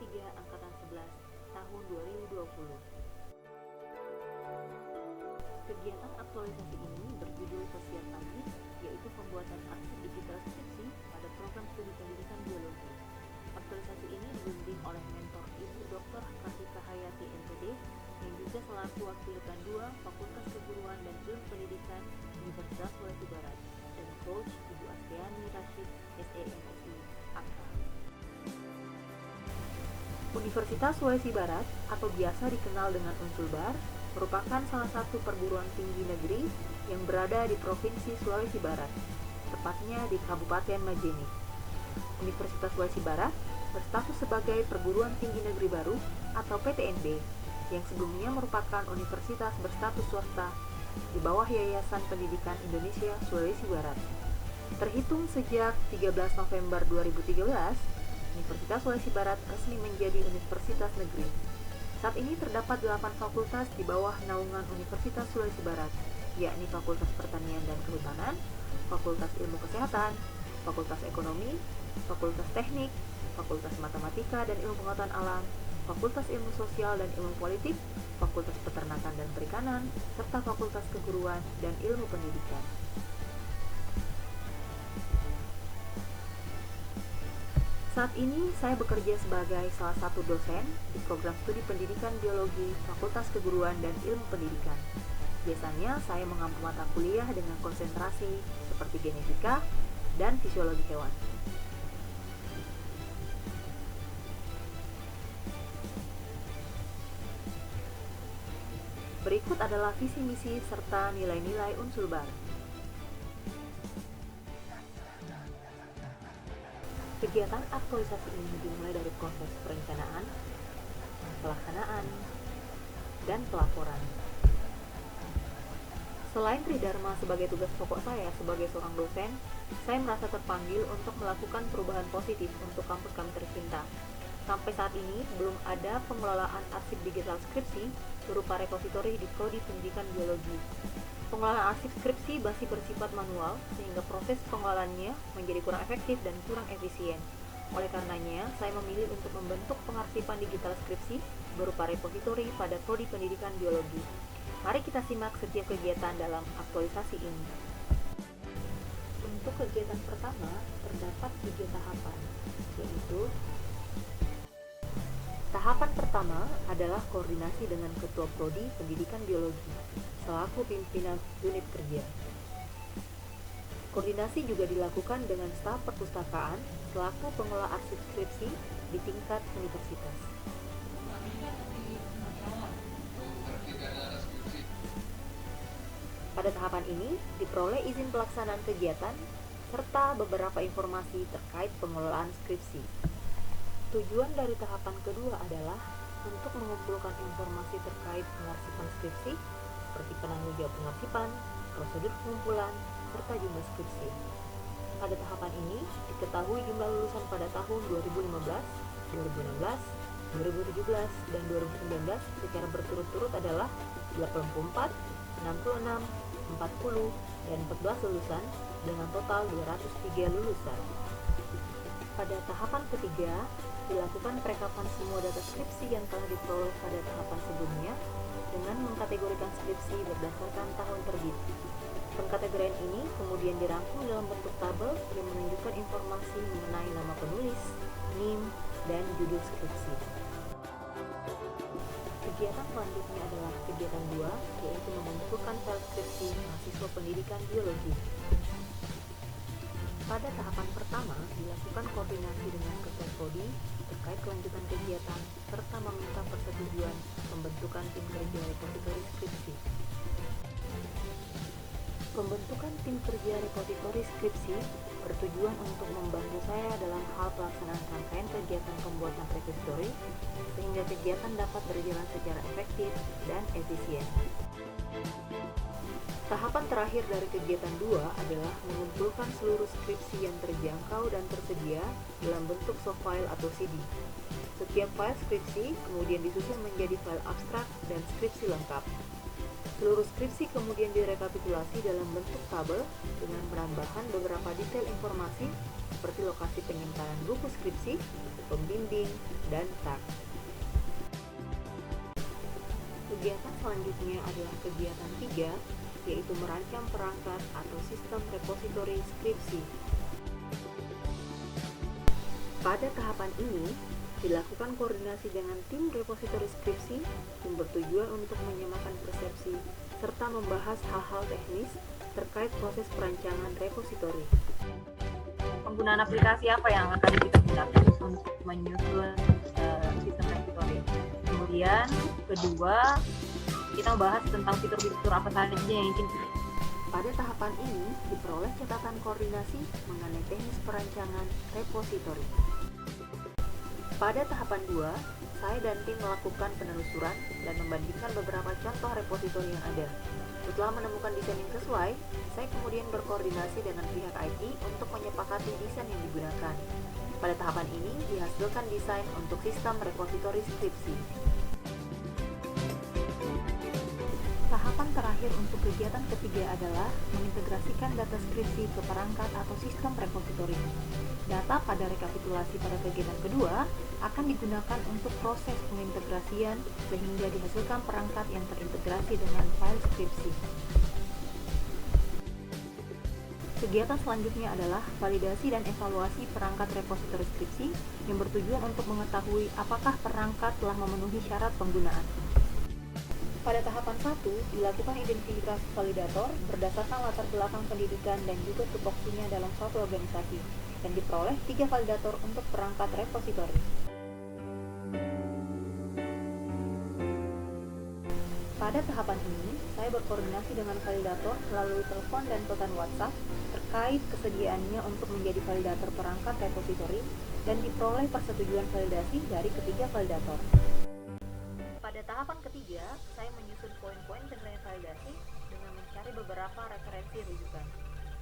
3 Angkatan 11 tahun 2020. Kegiatan aktualisasi ini berjudul Sosial Pagi, yaitu pembuatan arsip digital skripsi pada program studi pendidikan biologi. Aktualisasi ini dibimbing oleh mentor Ibu Dr. Kartika Hayati MPD yang juga selaku Wakil Dekan 2 Fakultas Keguruan dan Ilmu Pendidikan Universitas Sulawesi Barat dan Coach Ibu Astiani Rashid SEMSI AK. Universitas Sulawesi Barat atau biasa dikenal dengan Unsulbar merupakan salah satu perguruan tinggi negeri yang berada di Provinsi Sulawesi Barat, tepatnya di Kabupaten Majene. Universitas Sulawesi Barat berstatus sebagai perguruan tinggi negeri baru atau PTNB yang sebelumnya merupakan universitas berstatus swasta di bawah Yayasan Pendidikan Indonesia Sulawesi Barat. Terhitung sejak 13 November 2013, Universitas Sulawesi Barat resmi menjadi universitas negeri. Saat ini terdapat 8 fakultas di bawah naungan Universitas Sulawesi Barat, yakni Fakultas Pertanian dan Kehutanan, Fakultas Ilmu Kesehatan, Fakultas Ekonomi, Fakultas Teknik, Fakultas Matematika dan Ilmu Pengetahuan Alam, Fakultas Ilmu Sosial dan Ilmu Politik, Fakultas Peternakan dan Perikanan, serta Fakultas Keguruan dan Ilmu Pendidikan. Saat ini saya bekerja sebagai salah satu dosen di program studi pendidikan biologi Fakultas Keguruan dan Ilmu Pendidikan. Biasanya saya mengampu mata kuliah dengan konsentrasi seperti genetika dan fisiologi hewan. Berikut adalah visi misi serta nilai-nilai Unsulbar. Kegiatan aktualisasi ini dimulai dari proses perencanaan, pelaksanaan, dan pelaporan. Selain Tridharma sebagai tugas pokok saya sebagai seorang dosen, saya merasa terpanggil untuk melakukan perubahan positif untuk kampus kami tercinta. Sampai saat ini, belum ada pengelolaan arsip digital skripsi berupa repositori di Prodi Pendidikan Biologi. Pengelolaan arsip skripsi masih bersifat manual, sehingga proses pengelolaannya menjadi kurang efektif dan kurang efisien. Oleh karenanya, saya memilih untuk membentuk pengarsipan digital skripsi berupa repositori pada Prodi Pendidikan Biologi. Mari kita simak setiap kegiatan dalam aktualisasi ini. Untuk kegiatan pertama, terdapat 3 tahapan, yaitu tahapan pertama adalah koordinasi dengan Ketua Prodi Pendidikan Biologi selaku pimpinan unit kerja. Koordinasi juga dilakukan dengan staf perpustakaan selaku pengelola arsip skripsi di tingkat universitas. Pada tahapan ini, diperoleh izin pelaksanaan kegiatan serta beberapa informasi terkait pengelolaan skripsi. Tujuan dari tahapan kedua adalah untuk mengumpulkan informasi terkait pengarsipan skripsi, seperti penanggung jawab pengarsipan, prosedur pengumpulan, serta jumlah skripsi. Pada tahapan ini, diketahui jumlah lulusan pada tahun 2015, 2016, 2017, dan 2019 secara berturut-turut adalah 84, 66, 40, dan 14 lulusan dengan total 203 lulusan. Pada tahapan ketiga, dilakukan perekapan semua data skripsi yang telah diperoleh pada tahapan sebelumnya dengan mengkategorikan skripsi berdasarkan tahun terbit. Pengkategorian ini kemudian dirangkum dalam bentuk tabel yang menunjukkan informasi mengenai nama penulis, NIM, dan judul skripsi. Kegiatan selanjutnya adalah kegiatan 2, yaitu mengumpulkan file skripsi mahasiswa pendidikan biologi. Pada tahapan pertama, dilakukan koordinasi dengan Ketua Prodi terkait kelanjutan kegiatan, serta meminta persetujuan pembentukan tim kerja repositori skripsi. Pembentukan tim kerja repositori skripsi bertujuan untuk membantu saya dalam hal pelaksanaan rangkaian kegiatan pembuatan repositori, sehingga kegiatan dapat berjalan secara efektif dan efisien. Tahapan terakhir dari kegiatan 2 adalah mengumpulkan seluruh skripsi yang terjangkau dan tersedia dalam bentuk soft file atau CD. Setiap file skripsi kemudian disusun menjadi file abstrak dan skripsi lengkap. Seluruh skripsi kemudian direkapitulasi dalam bentuk tabel dengan penambahan beberapa detail informasi seperti lokasi penyimpanan buku skripsi, pembimbing, dan tag. Kegiatan selanjutnya adalah kegiatan 3, yaitu merancang perangkat atau sistem repositori skripsi. Pada tahapan ini, dilakukan koordinasi dengan tim repositori skripsi yang bertujuan untuk menyamakan persepsi serta membahas hal-hal teknis terkait proses perancangan repositori. Penggunaan aplikasi apa yang akan kita gunakan untuk menyusun sistem repositori? Kemudian, kedua, kita membahas tentang fitur-fitur apa saja yang ingin. Pada tahapan ini, diperoleh catatan koordinasi mengenai teknis perancangan repositori. Pada tahapan 2, saya dan tim melakukan penelusuran dan membandingkan beberapa contoh repositori yang ada. Setelah menemukan desain yang sesuai, saya kemudian berkoordinasi dengan pihak IT untuk menyepakati desain yang digunakan. Pada tahapan ini, dihasilkan desain untuk sistem repositori skripsi. Tahapan terakhir untuk kegiatan ketiga adalah mengintegrasikan data skripsi ke perangkat atau sistem repositori. Data pada rekapitulasi pada kegiatan kedua akan digunakan untuk proses pengintegrasian sehingga dihasilkan perangkat yang terintegrasi dengan file skripsi. Kegiatan selanjutnya adalah validasi dan evaluasi perangkat repositori skripsi yang bertujuan untuk mengetahui apakah perangkat telah memenuhi syarat penggunaan. Pada tahapan 1, dilakukan identifikasi validator berdasarkan latar belakang pendidikan dan juga tupoksinya dalam suatu organisasi, dan diperoleh 3 validator untuk perangkat repositori. Pada tahapan ini, saya berkoordinasi dengan validator melalui telepon dan pesan WhatsApp terkait kesediaannya untuk menjadi validator perangkat repositori dan diperoleh persetujuan validasi dari ketiga validator. Pada tahapan ketiga, saya menyusun poin-poin penilaian validasi dengan mencari beberapa referensi rujukan.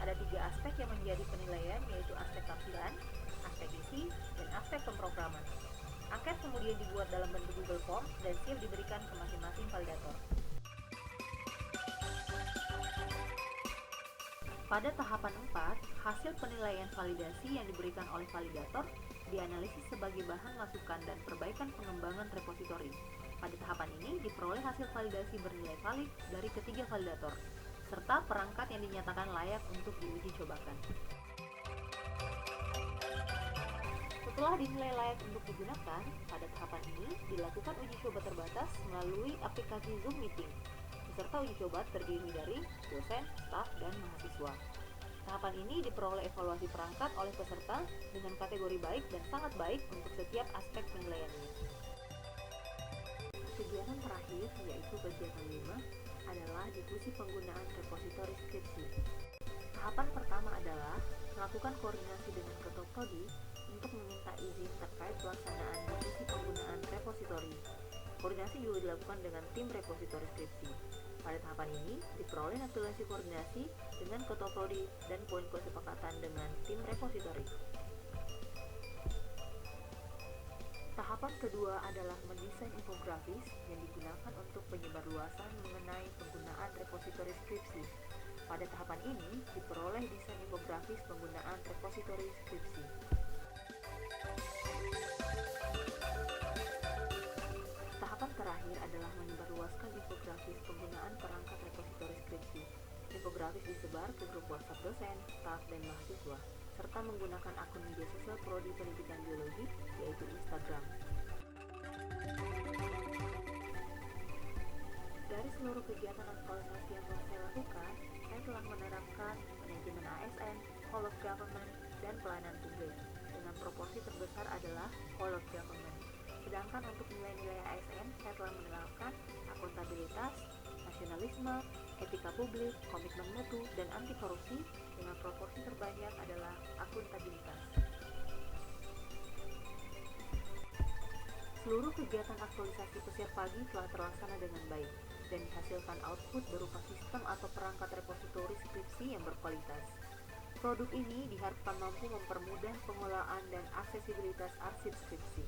Ada 3 aspek yang menjadi penilaian, yaitu aspek tampilan, aspek isi, dan aspek pemrograman. Angket kemudian dibuat dalam bentuk Google Form dan siap diberikan ke masing-masing validator. Pada tahapan 4, hasil penilaian validasi yang diberikan oleh validator dianalisis sebagai bahan masukan dan perbaikan pengembangan repositori. Pada tahapan ini diperoleh hasil validasi bernilai valid dari ketiga validator, serta perangkat yang dinyatakan layak untuk diuji cobakan. Setelah dinilai layak untuk digunakan, pada tahapan ini dilakukan uji coba terbatas melalui aplikasi Zoom Meeting. Peserta uji coba terdiri dari dosen, staf, dan mahasiswa. Tahapan ini diperoleh evaluasi perangkat oleh peserta dengan kategori baik dan sangat baik untuk setiap aspek penilaiannya. Kegiatan terakhir, yaitu kegiatan 5, adalah diskusi penggunaan repositori skripsi. Tahapan pertama adalah melakukan koordinasi dengan ketua prodi untuk meminta izin terkait pelaksanaan diskusi penggunaan repositori. Koordinasi juga dilakukan dengan tim repositori skripsi. Pada tahapan ini, diperoleh hasil koordinasi dengan ketua prodi dan poin kesepakatan dengan tim repositori. Tahapan kedua adalah mendesain infografis yang digunakan untuk penyebarluasan mengenai penggunaan repositori skripsi. Pada tahapan ini, diperoleh desain infografis penggunaan repositori skripsi. Tahapan terakhir adalah menyebarluaskan infografis penggunaan perangkat repositori skripsi. Infografis disebar ke grup WhatsApp dosen, staf, dan mahasiswa, serta menggunakan akun media sosial Prodi Pendidikan Biologi, yaitu Instagram. Dari seluruh kegiatan aktualisasi yang telah saya lakukan, saya telah menerapkan manajemen ASN, Whole of Government, dan pelayanan publik. Dengan proporsi terbesar adalah Whole of Government. Sedangkan untuk nilai-nilai ASN, saya telah menerapkan akuntabilitas, nasionalisme, etika publik, komitmen mutu, dan anti korupsi. Dengan proporsi terbanyak adalah akuntabilitas. Seluruh kegiatan aktualisasi Pesiar Pagi telah terlaksana dengan baik dan dihasilkan output berupa sistem atau perangkat repositori skripsi yang berkualitas. Produk ini diharapkan mampu mempermudah pengelolaan dan aksesibilitas arsip skripsi.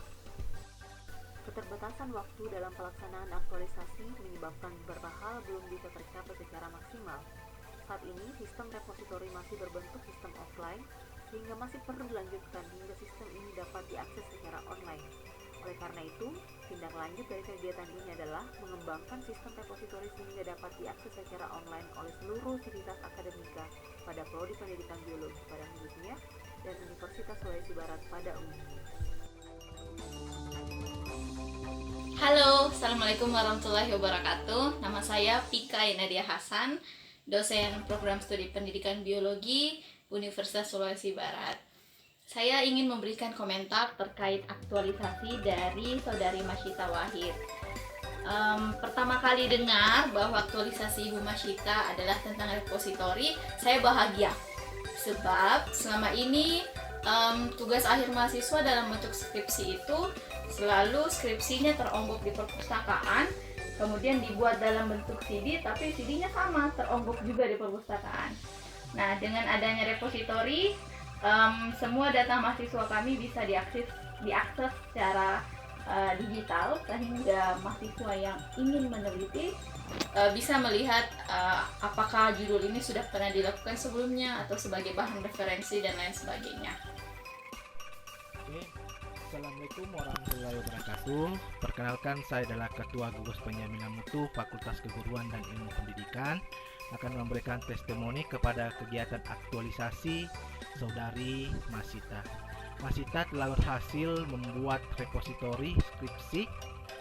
Keterbatasan waktu dalam pelaksanaan aktualisasi menyebabkan beberapa hal belum bisa tercapai secara maksimal. Saat ini, sistem repositori masih berbentuk sistem offline, sehingga masih perlu dilanjutkan hingga sistem ini dapat diakses secara online. Oleh karena itu, tindak lanjut dari kegiatan ini adalah mengembangkan sistem repositori sehingga dapat diakses secara online oleh seluruh sivitas akademika pada prodi pendidikan biologi pada khususnya dan Universitas Sulawesi Barat pada umumnya. Halo, Assalamualaikum warahmatullahi wabarakatuh. Nama saya Pika Inadia Hasan, dosen program studi pendidikan biologi Universitas Sulawesi Barat. Saya ingin memberikan komentar terkait aktualisasi dari Saudari Masyita Wahid. Pertama kali dengar bahwa aktualisasi Ibu Masyita adalah tentang repositori, saya bahagia. Sebab selama ini tugas akhir mahasiswa dalam bentuk skripsi itu selalu skripsinya teronggok di perpustakaan, kemudian dibuat dalam bentuk CD, tapi CD-nya sama, teronggok juga di perpustakaan. Nah, dengan adanya repositori, semua data mahasiswa kami bisa diakses secara digital, sehingga mahasiswa yang ingin meneliti bisa melihat apakah judul ini sudah pernah dilakukan sebelumnya atau sebagai bahan referensi dan lain sebagainya. Oke, Assalamualaikum warahmatullahi wabarakatuh. Perkenalkan, saya adalah Ketua Gugus Penjaminan Mutu Fakultas Keguruan dan Ilmu Pendidikan, akan memberikan testimoni kepada kegiatan aktualisasi Saudari Masyita. Masyita telah berhasil membuat repositori skripsi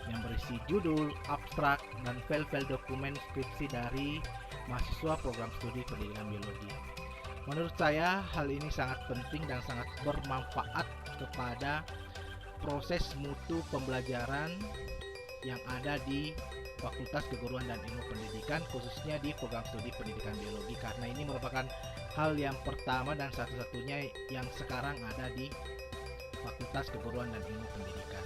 yang berisi judul, abstrak, dan file-file dokumen skripsi dari mahasiswa program studi pendidikan biologi. Menurut saya, hal ini sangat penting dan sangat bermanfaat kepada proses mutu pembelajaran yang ada di Fakultas Keguruan dan Ilmu Pendidikan, khususnya di program studi pendidikan biologi, karena ini merupakan hal yang pertama dan satu-satunya yang sekarang ada di Fakultas Keguruan dan Ilmu Pendidikan.